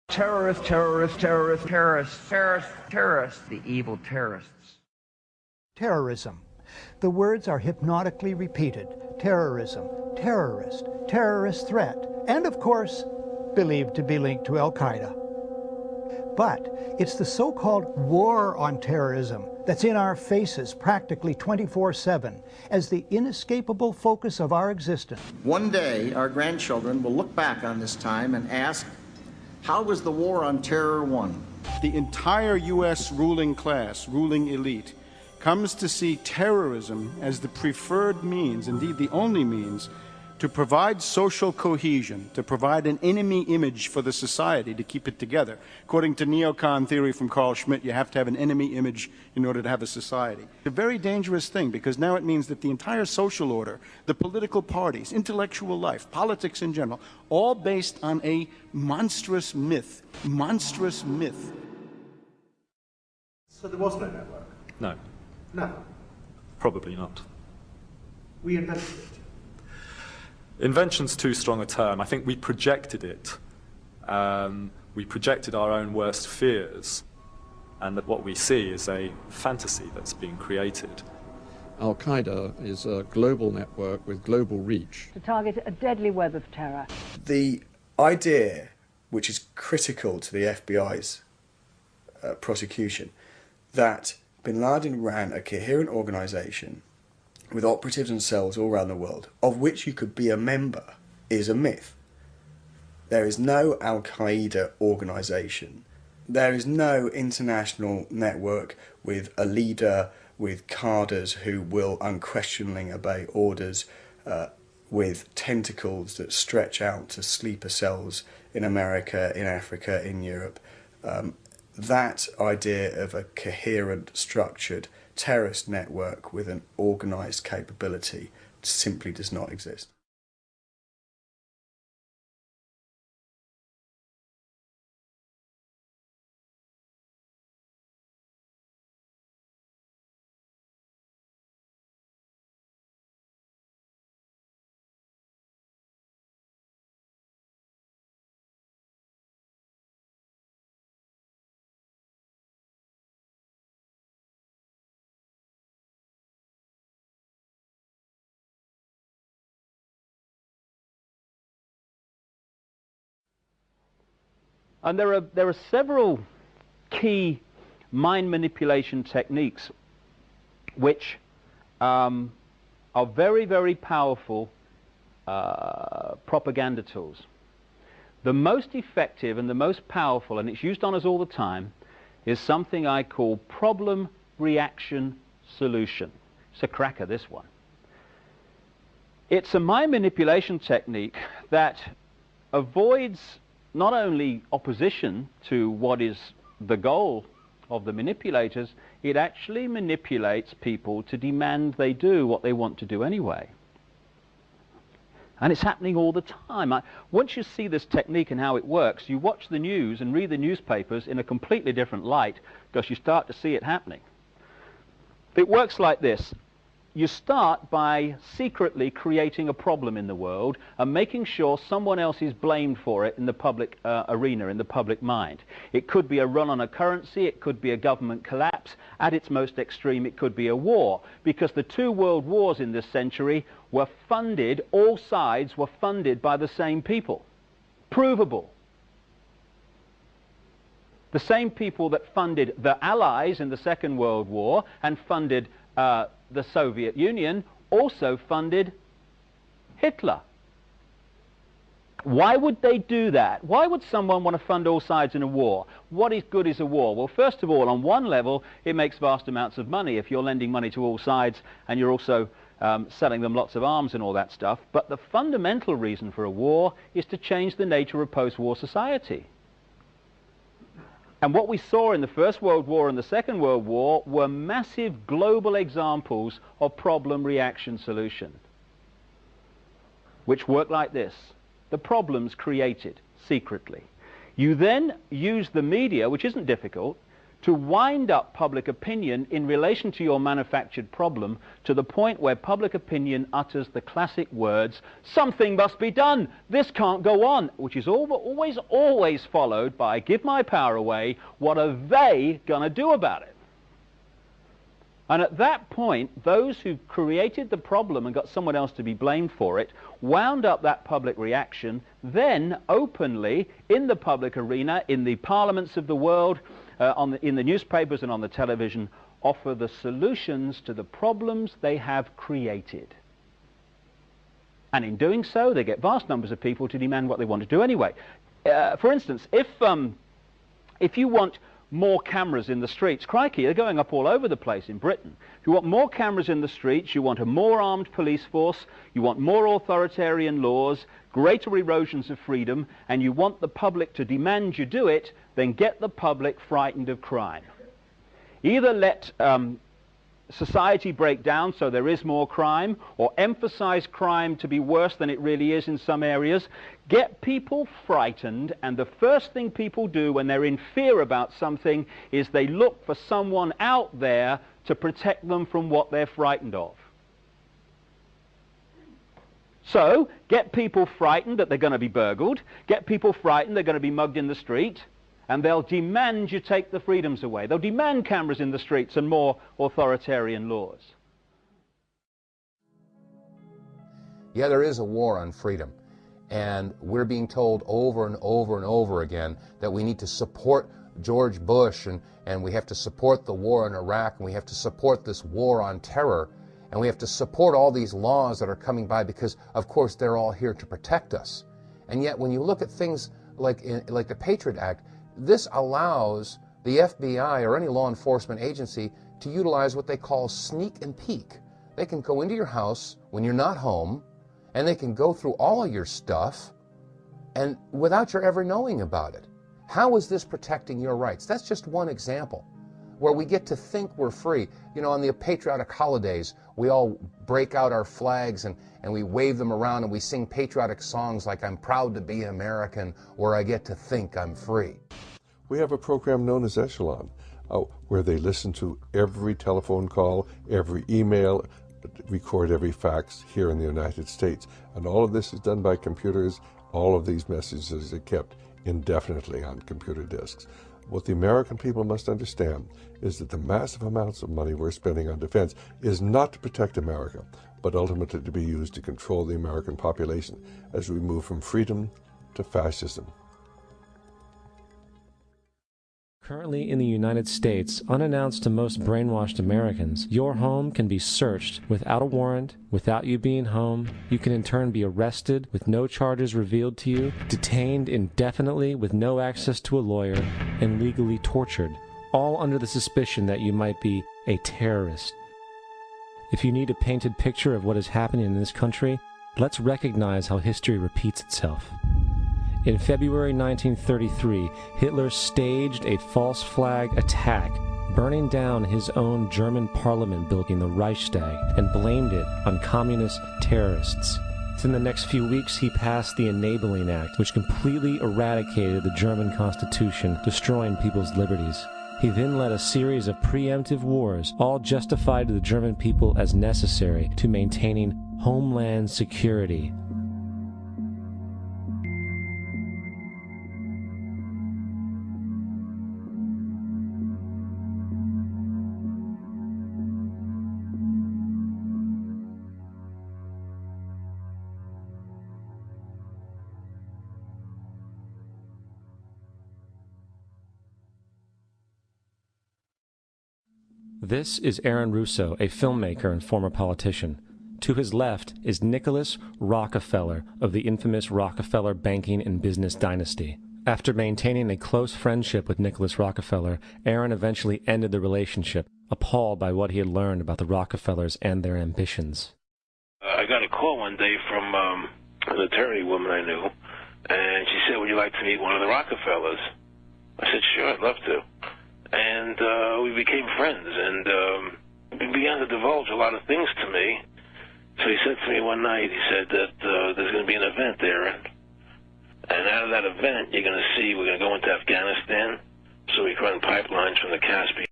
Terrorists, terrorists, terrorists, terrorists, terrorists, terrorists, the evil terrorists. Terrorism. The words are hypnotically repeated. Terrorism, terrorist, terrorist threat, and of course, believed to be linked to Al-Qaeda. But it's the so-called war on terrorism that's in our faces practically 24/7 as the inescapable focus of our existence. One day, our grandchildren will look back on this time and ask, how was the war on terror won? The entire U.S. ruling class, ruling elite, comes to see terrorism as the preferred means, indeed the only means, to provide social cohesion, to provide an enemy image for the society to keep it together. According to neocon theory from Carl Schmitt, you have to have an enemy image in order to have a society. It's a very dangerous thing, because now it means that the entire social order, the political parties, intellectual life, politics in general, all based on a monstrous myth. Monstrous myth. So there was no network? No. No. Probably not. We invented it. Invention's too strong a term. I think we projected it. We projected our own worst fears, and that what we see is a fantasy that's being created. Al-Qaeda is a global network with global reach. To target a deadly web of terror. The idea, which is critical to the FBI's prosecution, that bin Laden ran a coherent organisation with operatives and cells all around the world, of which you could be a member, is a myth. There is no Al-Qaeda organisation. There is no international network with a leader, with cadres who will unquestioningly obey orders, with tentacles that stretch out to sleeper cells in America, in Africa, in Europe. That idea of a coherent, structured terrorist network with an organised capability simply does not exist. And there are several key mind manipulation techniques which are very, very powerful propaganda tools. The most effective and the most powerful, and it's used on us all the time, is something I call problem, reaction, solution. It's a cracker, this one. It's a mind manipulation technique that avoids not only opposition to what is the goal of the manipulators, it actually manipulates people to demand they do what they want to do anyway. And it's happening all the time. Once you see this technique and how it works, you watch the news and read the newspapers in a completely different light, because you start to see it happening. It works like this. You start by secretly creating a problem in the world and making sure someone else is blamed for it in the public arena, in the public mind. It could be a run on a currency, it could be a government collapse. At its most extreme, it could be a war, because the two world wars in this century were funded, all sides were funded by the same people. Provable. The same people that funded the Allies in the Second World War and funded the Soviet Union also funded Hitler. Why would they do that? Why would someone want to fund all sides in a war? What is good is a war? Well, first of all, on one level, it makes vast amounts of money if you're lending money to all sides and you're also selling them lots of arms and all that stuff. But the fundamental reason for a war is to change the nature of post-war society. And what we saw in the First World War and the Second World War were massive global examples of problem, reaction, solution, which work like this. The problem's created secretly. You then use the media, which isn't difficult, to wind up public opinion in relation to your manufactured problem to the point where public opinion utters the classic words, something must be done, this can't go on, which is always followed by, give my power away, what are they going to do about it? And at that point, those who created the problem and got someone else to be blamed for it wound up that public reaction, then openly in the public arena, in the parliaments of the world, in the newspapers and on the television, offer the solutions to the problems they have created. And in doing so, they get vast numbers of people to demand what they want to do anyway. For instance, if you want more cameras in the streets, crikey, they're going up all over the place in Britain. If you want more cameras in the streets, you want a more armed police force, you want more authoritarian laws, greater erosions of freedom, and you want the public to demand you do it, then get the public frightened of crime. Either let society break down so there is more crime, or emphasize crime to be worse than it really is in some areas. Get people frightened, and the first thing people do when they're in fear about something is they look for someone out there to protect them from what they're frightened of. So, get people frightened that they're going to be burgled, get people frightened they're going to be mugged in the street, and they'll demand you take the freedoms away. They'll demand cameras in the streets and more authoritarian laws. Yeah, there is a war on freedom. And we're being told over and over and over again that we need to support George Bush and we have to support the war in Iraq and we have to support this war on terror and we have to support all these laws that are coming by because, of course, they're all here to protect us. And yet when you look at things like the Patriot Act, this allows the FBI or any law enforcement agency to utilize what they call sneak and peek. They can go into your house when you're not home, and they can go through all of your stuff and without your ever knowing about it. How is this protecting your rights? That's just one example where we get to think we're free. You know, on the patriotic holidays, we all break out our flags and we wave them around and we sing patriotic songs like I'm proud to be American or I get to think I'm free. We have a program known as Echelon, where they listen to every telephone call, every email, record every fax here in the United States. And all of this is done by computers. All of these messages are kept indefinitely on computer disks. What the American people must understand is that the massive amounts of money we're spending on defense is not to protect America, but ultimately to be used to control the American population as we move from freedom to fascism. Currently in the United States, unannounced to most brainwashed Americans, your home can be searched without a warrant, without you being home. You can in turn be arrested with no charges revealed to you, detained indefinitely with no access to a lawyer, and legally tortured, all under the suspicion that you might be a terrorist. If you need a painted picture of what is happening in this country, let's recognize how history repeats itself. In February 1933, Hitler staged a false flag attack, burning down his own German parliament building, the Reichstag, and blamed it on communist terrorists. Within the next few weeks, he passed the Enabling Act, which completely eradicated the German Constitution, destroying people's liberties. He then led a series of preemptive wars, all justified to the German people as necessary to maintaining homeland security. This is Aaron Russo, a filmmaker and former politician. To his left is Nicholas Rockefeller of the infamous Rockefeller banking and business dynasty. After maintaining a close friendship with Nicholas Rockefeller, Aaron eventually ended the relationship, appalled by what he had learned about the Rockefellers and their ambitions. I got a call one day from an attorney woman I knew, and she said, would you like to meet one of the Rockefellers? I said, sure, I'd love to. And we became friends, and he began to divulge a lot of things to me. So he said to me one night, he said that there's going to be an event there, and out of that event, you're going to see we're going to go into Afghanistan. So so we could run pipelines from the Caspian